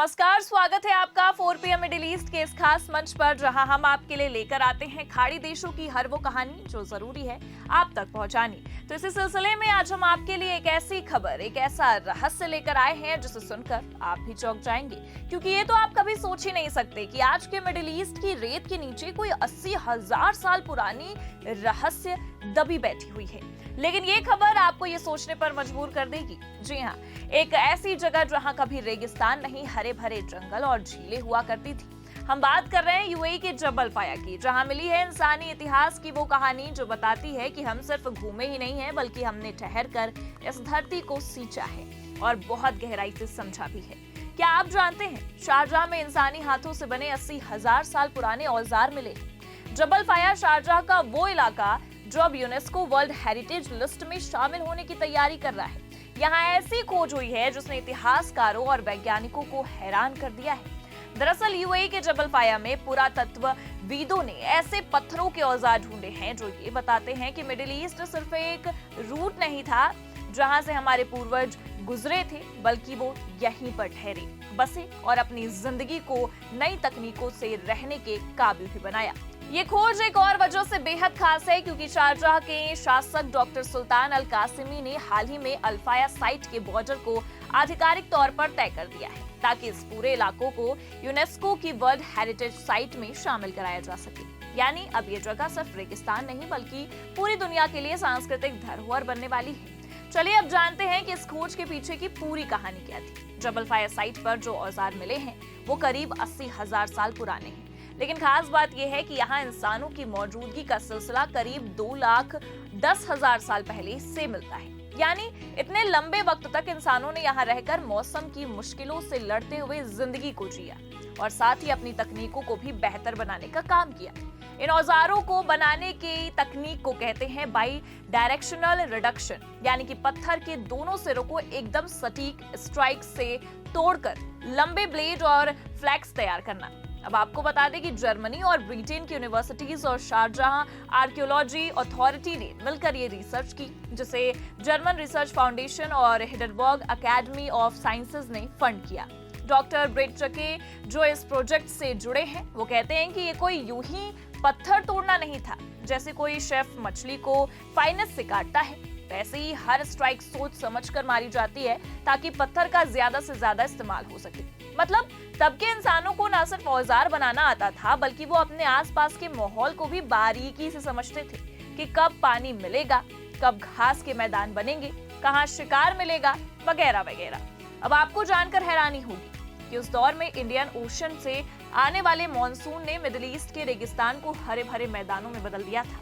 नमस्कार, स्वागत है आपका 4 PM मिडिल ईस्ट के इस खास मंच पर, जहां हम आपके लिए लेकर आते हैं खाड़ी देशों की हर वो कहानी जो जरूरी है आप तक पहुंचानी। तो इसी सिलसिले में आज हम आपके लिए एक ऐसी खबर, एक ऐसा रहस्य लेकर आए हैं जिसे सुनकर आप भी चौंक जाएंगे, क्योंकि ये तो आप कभी सोच ही नहीं सकते कि आज के मिडिल ईस्ट की रेत के नीचे कोई 80,000 साल पुरानी रहस्य दबी बैठी हुई है। लेकिन ये खबर आपको ये सोचने पर मजबूर कर देगी। जी हाँ, एक ऐसी जगह जहां कभी रेगिस्तान नहीं, हरे भरे जंगल और झीलें हुआ करती थी। हम बात कर रहे हैं यूएई के जबल फाया की, जहां मिली है इंसानी इतिहास की वो कहानी जो बताती है कि हम सिर्फ घूमे ही नहीं हैं, बल्कि हमने ठहर कर इस धरती को सींचा है और बहुत गहराई से समझा भी है। क्या आप जानते हैं, शारजाह में इंसानी हाथों से बने 80,000 साल पुराने औजार मिले। जबल फाया शारजाह का वो इलाका जो अब यूनेस्को वर्ल्ड हेरिटेज लिस्ट में शामिल होने की तैयारी कर रहा है। यहाँ ऐसी खोज हुई है जिसने इतिहासकारों और वैज्ञानिकों को हैरान कर दिया है। दरअसल यूएई के जबल फाया में पुरातत्वविदों ने ऐसे पत्थरों के औजार ढूंढे हैं जो ये बताते हैं कि मिडिल ईस्ट सिर्फ एक रूट नहीं था जहां से हमारे पूर्वज गुजरे थे, बल्कि वो यहीं पर ठहरे, बसे और अपनी जिंदगी को नई तकनीकों से रहने के काबिल भी बनाया। ये खोज एक और वजह से बेहद खास है, क्योंकि शारजाह के शासक डॉक्टर सुल्तान अल कासिमी ने हाल ही में अल फाया साइट के बॉर्डर को आधिकारिक तौर पर तय कर दिया है, ताकि इस पूरे इलाकों को यूनेस्को की वर्ल्ड हेरिटेज साइट में शामिल कराया जा सके। यानी अब ये जगह सिर्फ रेगिस्तान नहीं, बल्कि पूरी दुनिया के लिए सांस्कृतिक धरोहर बनने वाली है। चलिए अब जानते हैं कि इस खोज के पीछे की पूरी कहानी क्या थी। जबल फाया साइट पर जो औजार मिले हैं वो करीब 80,000 साल पुराने हैं, लेकिन खास बात यह है कि यहाँ इंसानों की मौजूदगी का सिलसिला करीब 2,10,000 साल पहले से मिलता है। यानी इतने लंबे वक्त तक इंसानों ने यहाँ रहकर मौसम की मुश्किलों से लड़ते हुए जिंदगी को जिया और साथ ही अपनी तकनीकों को भी बेहतर बनाने का काम किया। इन औजारों को बनाने की तकनीक को कहते हैं बाई डायरेक्शनल रिडक्शन, यानी कि पत्थर के दोनों सिरों को एकदम सटीक स्ट्राइक से तोड़कर लंबे ब्लेड और फ्लैक्स तैयार करना। अब आपको बता दें कि जर्मनी और ब्रिटेन की यूनिवर्सिटीज और शारजाह आर्कियोलॉजी अथॉरिटी ने मिलकर ये रिसर्च की, जिसे जर्मन रिसर्च फाउंडेशन और हिडनबर्ग एकेडमी ऑफ साइंसेज ने फंड किया। डॉक्टर ब्रेटचके जो इस प्रोजेक्ट से जुड़े हैं वो कहते हैं कि ये कोई यूं ही पत्थर तोड़ना नहीं था, जैसे कोई शेफ मछली को फाइनेस से काटता है, वैसे ही हर स्ट्राइक सोच समझकर मारी जाती है ताकि पत्थर का ज्यादा से ज्यादा इस्तेमाल हो सके। मतलब तब के इंसानों को न सिर्फ औजार बनाना आता था, बल्कि वो अपने आसपास के माहौल को भी बारीकी से समझते थे कि कब पानी मिलेगा, कब घास के मैदान बनेंगे, कहाँ शिकार मिलेगा, वगैरह वगैरह। अब आपको जानकर हैरानी होगी कि उस दौर में इंडियन ओशन से आने वाले मॉनसून ने मिडिल ईस्ट के रेगिस्तान को हरे भरे मैदानों में बदल दिया था।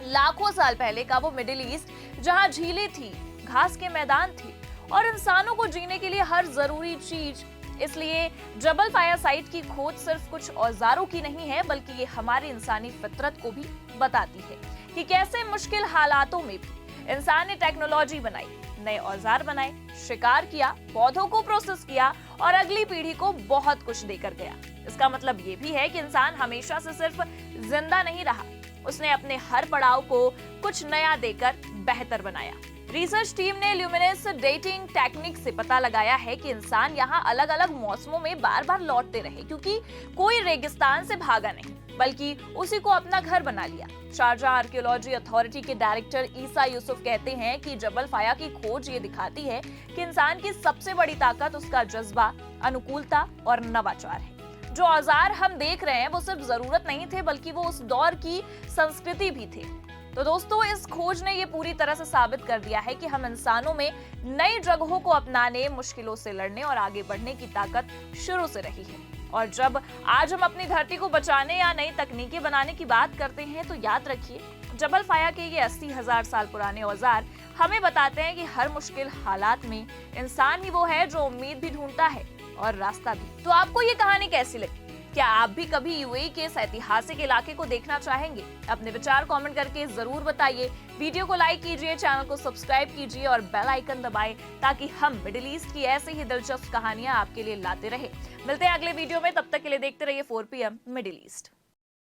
लाखों साल पहले का वो मिडिल ईस्ट जहां झीलें थी, घास के मैदान थे और इंसानों को जीने के लिए हर जरूरी चीज। इसलिए जबल फाया साइट की खोज सिर्फ कुछ औजारों की नहीं है, बल्कि ये हमारी इंसानी फितरत को भी बताती है कि कैसे मुश्किल हालातों में भी इंसान ने टेक्नोलॉजी बनाई, नए औजार बनाए, शिकार किया, पौधों को प्रोसेस किया और अगली पीढ़ी को बहुत कुछ देकर गया। इसका मतलब ये भी है कि इंसान हमेशा से सिर्फ जिंदा नहीं रहा, उसने अपने हर पड़ाव को कुछ नया देकर बेहतर बनाया। रिसर्च टीम ने ल्यूमिनेस डेटिंग टेक्निक से पता लगाया है कि इंसान यहाँ अलग अलग मौसमों में बार बार लौटते रहे, क्योंकि कोई रेगिस्तान से भागा नहीं, बल्कि उसी को अपना घर बना लिया। शारजाह आर्कियोलॉजी अथॉरिटी के डायरेक्टर ईसा यूसुफ कहते हैं कि जबल फाया की खोज ये दिखाती है कि इंसान की सबसे बड़ी ताकत उसका जज्बा, अनुकूलता और नवाचार है। जो औजार हम देख रहे हैं वो सिर्फ जरूरत नहीं थे, बल्कि वो उस दौर की संस्कृति भी थे। तो दोस्तों, इस खोज ने ये पूरी तरह से साबित कर दिया है कि हम इंसानों में नई जगहों को अपनाने, मुश्किलों से लड़ने और आगे बढ़ने की ताकत शुरू से रही है। और जब आज हम अपनी धरती को बचाने या नई तकनीकें बनाने की बात करते हैं, तो याद रखिए, जबल फाया के ये 80,000 साल पुराने औजार हमें बताते हैं कि हर मुश्किल हालात में इंसान ही वो है जो उम्मीद भी ढूंढता है और रास्ता भी। तो आपको ये कहानी कैसी लगी? क्या आप भी कभी यूएई के इस ऐतिहासिक इलाके को देखना चाहेंगे? अपने विचार कमेंट करके जरूर बताइए। वीडियो को लाइक कीजिए, चैनल को सब्सक्राइब कीजिए और बेल आइकन दबाएं, ताकि हम मिडिल ईस्ट की ऐसे ही दिलचस्प कहानियां आपके लिए लाते रहे। मिलते हैं अगले वीडियो में, तब तक के लिए देखते रहिए 4 PM मिडिल ईस्ट।